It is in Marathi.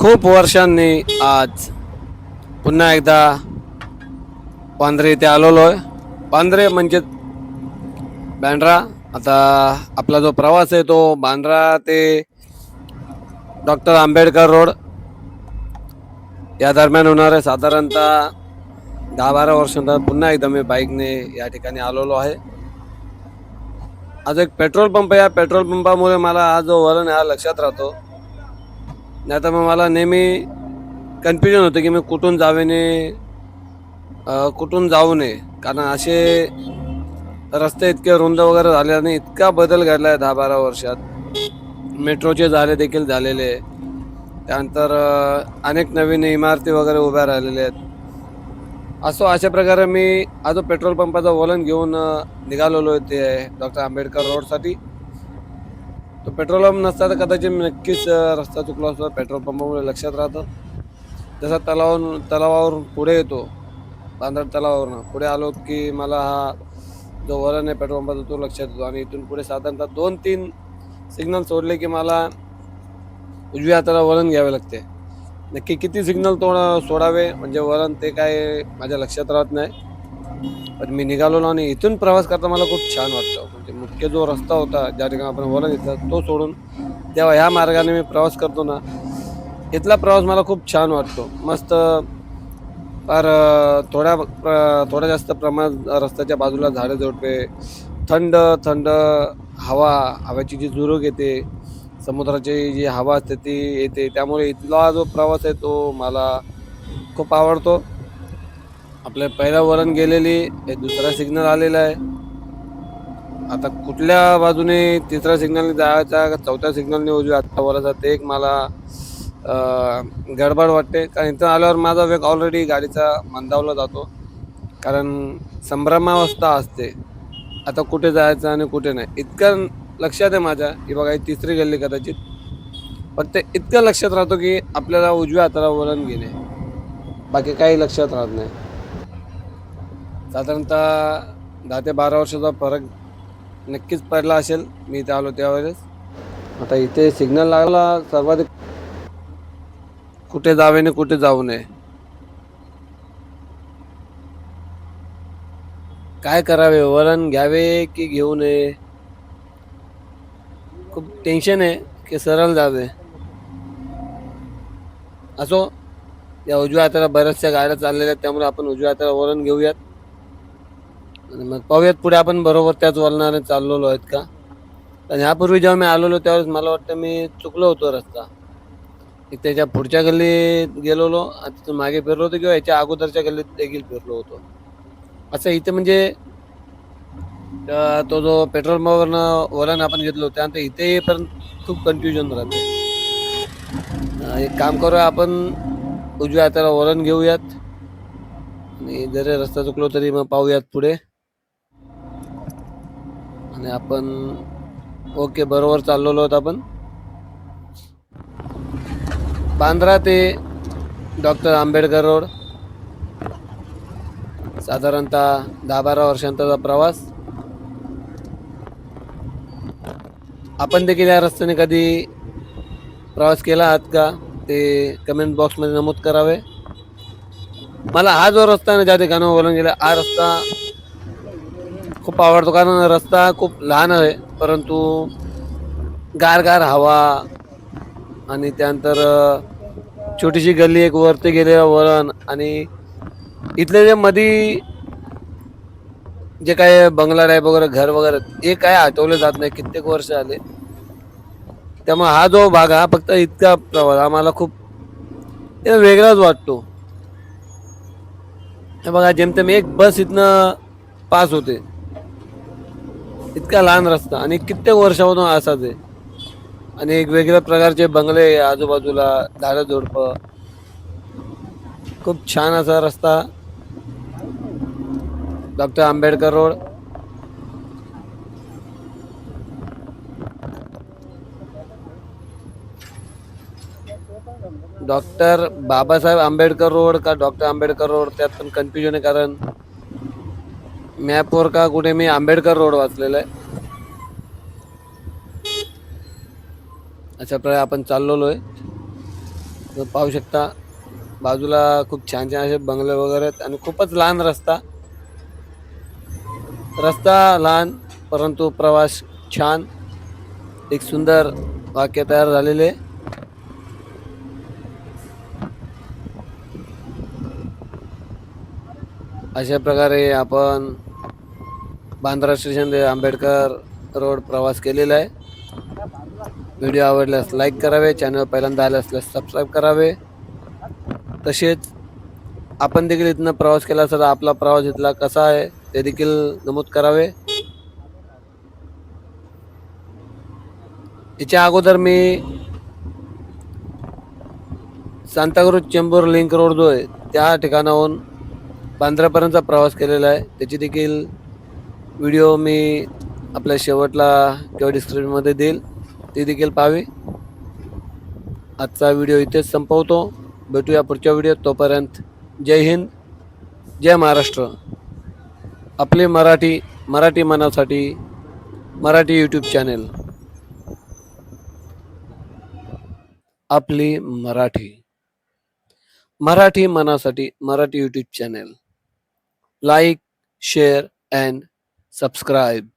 खूप वर्षांनी आज पुन्हा एकदा वांद्रे इथे आलेलो आहे. वांद्रे म्हणजे बँड्रा. आता आपला जो प्रवास आहे तो बांद्रा ते डॉक्टर आंबेडकर रोड या दरम्यान होणार आहे. साधारणतः 10-12 वर्षांनंतर पुन्हा एकदा मी बाईकने या ठिकाणी आलेलो आहे. आज एक पेट्रोल पंप आहे. या पेट्रोल पंपामुळे मला हा जो वळण हा लक्षात राहतो. नाही तर मग मला नेहमी कन्फ्युजन होतं की मी कुठून जावेने कुठून जाऊ नये. कारण असे रस्ते इतके रुंद वगैरे झाले आणि इतका बदल घडला आहे 10-12 वर्षात. मेट्रोचे झाले देखील झालेले आहे. त्यानंतर अनेक नवीन इमारती वगैरे उभ्या राहिलेल्या आहेत. अशा प्रकारे मी आज पेट्रोल पंपाचं वळण घेऊन निघालेलो आहे ते डॉक्टर आंबेडकर रोडसाठी. तो पेट्रोल पंप नसता तर कदाचित नक्कीच रस्ता चुकला असता. पेट्रोल पंपामुळे लक्षात राहतं. जसा तलावावरून पुढे येतो, बांद्रा तलावावरून पुढे आलो की मला हा जो वळण आहे पेट्रोल पंपाचा तो लक्षात येतो. आणि इथून पुढे साधारणतः 2-3 सिग्नल सोडले की मला उजव्या हाताला वळण घ्यावे लागते. नक्की किती सिग्नल सोडावे म्हणजे वळण ते काय माझ्या लक्षात राहत नाही. पण मी निघालो आणि इथून प्रवास करता मला खूप छान वाटतं. म्हणजे मुख्य जो रस्ता होता ज्या ठिकाणी आपण वळण घेतला तो सोडून तेव्हा ह्या मार्गाने मी प्रवास करतो ना, इथला प्रवास मला खूप छान वाटतो. मस्त फार थोड्या जास्त प्रमाणात रस्त्याच्या बाजूला झाडे झुडपे, थंड थंड हवेची जी झुळूक येते, समुद्राची जी हवा असते ती येते. त्यामुळे इथला जो प्रवास आहे तो मला खूप आवडतो. आपल्या पहिला वळण गेलेली, हे दुसरा सिग्नल आलेला आहे. आता कुठल्या बाजूने तिसऱ्या सिग्नलने जायचा का चौथ्या सिग्नलने उजव्या हाताला वळायचा ते एक मला गडबड वाटते. कारण इथं आल्यावर माझा वेग ऑलरेडी गाडीचा मंदावला जातो. कारण संभ्रमावस्था असते, आता कुठे जायचं आणि कुठे नाही. इतकं लक्षात आहे माझ्या की बघा ही तिसरी गल्ली कदाचित. फक्त इतकं लक्षात राहतो की आपल्याला उजव्या हाताला वळण घेणे, बाकी काही लक्षात राहत नाही. साधारणतः 10 ते 12 वर्षाचा फरक नक्कीच पडला असेल मी इथे आलो त्यावेळेस. आता इथे सिग्नल लागला सर्वाधिक कुठे जावे आणि कुठे जाऊ नये, काय करावे, वळण घ्यावे की घेऊ नये. खूप टेन्शन आहे की सरळ जावे. असो, या उजव्या हाताला बऱ्याचशा गाड्या चाललेल्या आहेत त्यामुळे आपण उजव्या हाताला वळण घेऊयात आणि मग पाहूयात पुढे आपण बरोबर त्याच वळणाने चाललेलो आहेत का. आणि ह्यापूर्वी जेव्हा मी आलेलो त्यावेळेस मला वाटतं मी चुकलो होतो रस्ता. त्याच्या पुढच्या गल्लीत गेलेलो आणि तिथून मागे फिरलो होतो किंवा याच्या अगोदरच्या गल्लीत देखील फिरलो होतो. असं इथे म्हणजे तो जो पेट्रोल पंपावरनं वळण आपण घेतलो त्यानंतर इथे येईपर्यंत खूप कन्फ्युजन राहते. एक काम करूया, आपण उजव्या हाताला वळण घेऊयात आणि जरी रस्ता चुकलो तरी मग पाहूयात पुढे. आणि आपण ओके बरोबर चाललेलो आहोत आपण. बांद्रा ते डॉक्टर आंबेडकर रोड, साधारणतः 10-12 वर्षांचा प्रवास. आपण देखील या रस्त्याने कधी प्रवास केला आहात का ते कमेंट बॉक्समध्ये नमूद करावे. मला हा जो रस्ता आहे ज्या ठिकाणी वळण गेला हा रस्ता खूप आवडतो. कारण रस्ता खूप लहान आहे परंतु गारगार हवा आणि त्यानंतर छोटीशी गल्ली, एक वरती गेलेलं वळण आणि इथले जे मध्ये जे काय बंगला टाईप वगैरे घर वगैरे हे काय आठवले जात नाही, कित्येक वर्ष आले. त्यामुळे हा जो भाग हा फक्त इतका प्रवास आम्हाला खूप वेगळाच वाटतो. हे बघा जेमतेम एक बस इथनं पास होते, इतका लहान रस्ता आणि कित्येक वर्षापासून असाच आहे. आणि एक वेगळ्या प्रकारचे बंगले आजूबाजूला, झाडं झुडपं, खूप छान असा रस्ता doctor Ambedkar road. Doctor Babasaheb Ambedkar road का डॉक्टर आंबेडकर रोड त्यात पण कन्फ्युजन आहे. कारण मॅपवर का कुठे मी आंबेडकर रोड वाचलेला आहे. अशा प्रकारे आपण चाललेलो आहे. तर पाहू शकता बाजूला खूप छान छान असे बंगले वगैरे आहेत आणि खूपच लहान रस्ता रस्ता लहान परंतु प्रवास छान. एक सुंदर वाक्य तयार झालेले. अशा प्रकारे आपण बांद्रा स्टेशन ते आंबेडकर रोड प्रवास केलेला आहे. व्हिडिओ आवडल्यास लाईक करावे, चॅनल पहिल्यांदा आले असल्यास सबस्क्राईब करावे. तसेच आपण देखील इथनं प्रवास केला तर आपला प्रवास इथला कसा आहे ते देखील नमूद करावे. याच्या अगोदर मी सांताक्रूज चेंबूर लिंक रोड जो आहे त्या ठिकाणाहून बांद्रापर्यंतचा प्रवास केलेला आहे. त्याची देखील व्हिडिओ मी आपल्या शेवटला किंवा डिस्क्रिप्शनमध्ये देईल, ती देखील पाहावी. आजचा व्हिडिओ इथेच संपवतो. भेटूया पुढच्या व्हिडिओत. तोपर्यंत जय हिंद, जय महाराष्ट्र. आपले मराठी मनासाठी मराठी यूट्यूब चॅनेल. आपली मराठी मनासाठी Marathi YouTube channel. Like, share and subscribe.